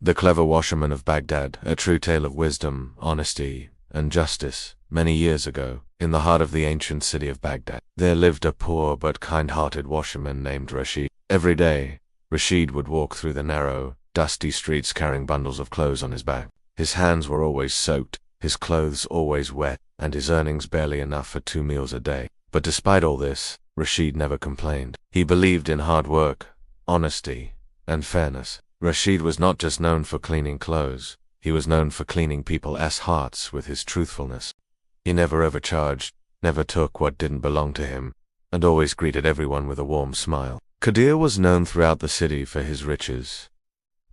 The Clever Washerman of Baghdad, a true tale of wisdom, honesty, and justice. Many years ago, in the heart of the ancient city of Baghdad, there lived a poor but kind-hearted washerman named Rashid. Every day, Rashid would walk through the narrow, dusty streets carrying bundles of clothes on his back. His hands were always soaked, his clothes always wet, and his earnings barely enough for 2 meals a day. But despite all this, Rashid never complained. He believed in hard work, honesty, and fairness. Rashid was not just known for cleaning clothes, he was known for cleaning people's hearts with his truthfulness. He never overcharged, never took what didn't belong to him, and always greeted everyone with a warm smile. Qadir was known throughout the city for his riches: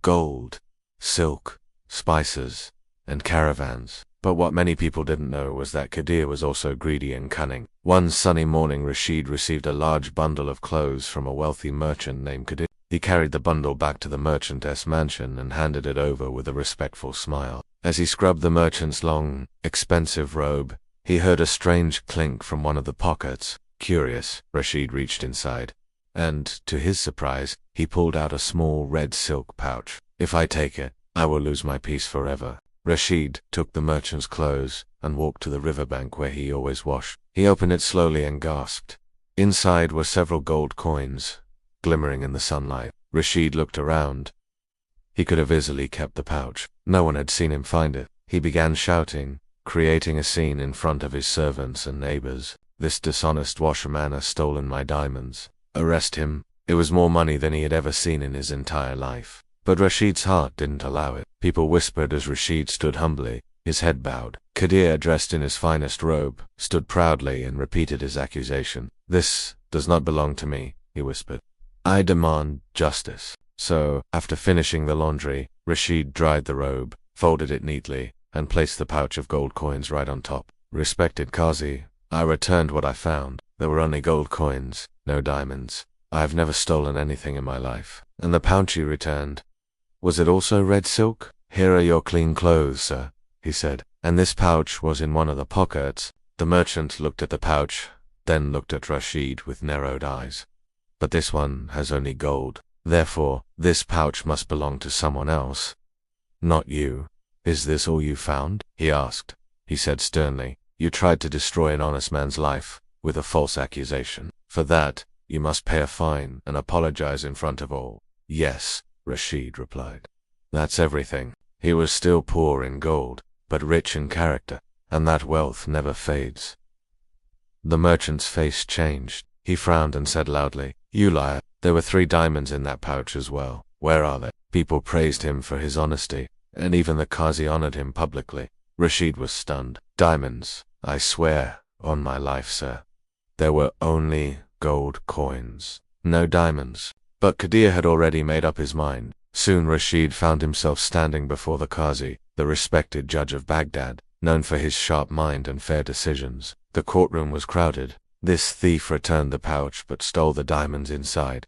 gold, silk, spices, and caravans. But what many people didn't know was that Qadir was also greedy and cunning. One sunny morning, Rashid received a large bundle of clothes from a wealthy merchant named Qadir. He carried the bundle back to the merchant's mansion and handed it over with a respectful smile. As he scrubbed the merchant's long, expensive robe, he heard a strange clink from one of the pockets. Curious, Rashid reached inside, and, to his surprise, he pulled out a small red silk pouch. "If I take it, I will lose my peace forever." Rashid took the merchant's clothes and walked to the riverbank where he always washed. He opened it slowly and gasped. Inside were several gold coins, glimmering in the sunlight. Rashid looked around. He could have easily kept the pouch. No one had seen him find it. He began shouting, creating a scene in front of his servants and neighbors. "This dishonest washerman has stolen my diamonds. Arrest him." It was more money than he had ever seen in his entire life. But Rashid's heart didn't allow it. People whispered as Rashid stood humbly, his head bowed. Qadir, dressed in his finest robe, stood proudly and repeated his accusation. "This does not belong to me," he whispered. "I demand justice." So, after finishing the laundry, Rashid dried the robe, folded it neatly, and placed the pouch of gold coins right on top. "Respected Qazi, I returned what I found. There were only gold coins, no diamonds. I have never stolen anything in my life." "And the pouch you returned, was it also red silk?" "Here are your clean clothes, sir," he said. "And this pouch was in one of the pockets." The merchant looked at the pouch, then looked at Rashid with narrowed eyes. "But this one has only gold. Therefore, this pouch must belong to someone else, not you." "Is this all you found?" he asked. He said sternly, "You tried to destroy an honest man's life with a false accusation. For that, you must pay a fine and apologize in front of all." "Yes," Rashid replied. "That's everything." He was still poor in gold, but rich in character, and that wealth never fades. The merchant's face changed. He frowned and said loudly, "You liar. There were 3 diamonds in that pouch as well. Where are they?" People praised him for his honesty, and even the Qazi honored him publicly. Rashid was stunned. "Diamonds, I swear on my life, sir. There were only gold coins, no diamonds." But Qadir had already made up his mind. Soon Rashid found himself standing before the Qazi, the respected judge of Baghdad, known for his sharp mind and fair decisions. The courtroom was crowded. This thief returned the pouch but stole the diamonds inside.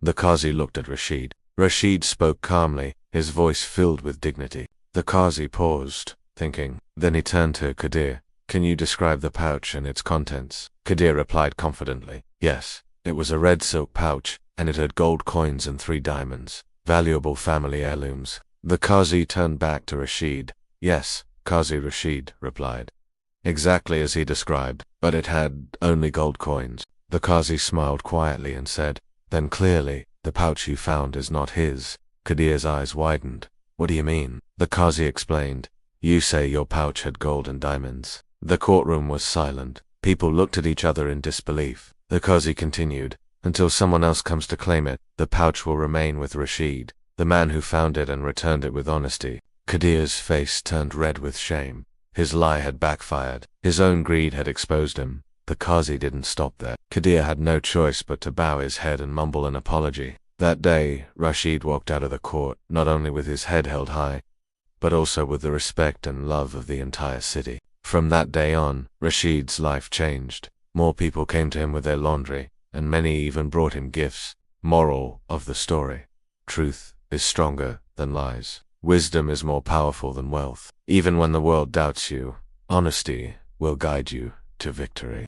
The Qazi looked at Rashid. Rashid spoke calmly, his voice filled with dignity. The Qazi paused, thinking. Then he turned to Qadir. "Can you describe the pouch and its contents?" Qadir replied confidently, "Yes, it was a red silk pouch, and it had gold coins and 3 diamonds, valuable family heirlooms." The Qazi turned back to Rashid. "Yes," Qazi Rashid replied. "Exactly as he described, but it had only gold coins." The Qazi smiled quietly and said, "Then clearly, the pouch you found is not his." Qadir's eyes widened. "What do you mean?" The Qazi explained. "You say your pouch had gold and diamonds." The courtroom was silent. People looked at each other in disbelief. The Qazi continued, "Until someone else comes to claim it, the pouch will remain with Rashid, the man who found it and returned it with honesty." Qadir's face turned red with shame. His lie had backfired. His own greed had exposed him. The Qazi didn't stop there. Qadir had no choice but to bow his head and mumble an apology. That day, Rashid walked out of the court, not only with his head held high, but also with the respect and love of the entire city. From that day on, Rashid's life changed. More people came to him with their laundry, and many even brought him gifts. Moral of the story: truth is stronger than lies. Wisdom is more powerful than wealth. Even when the world doubts you, honesty will guide you to victory.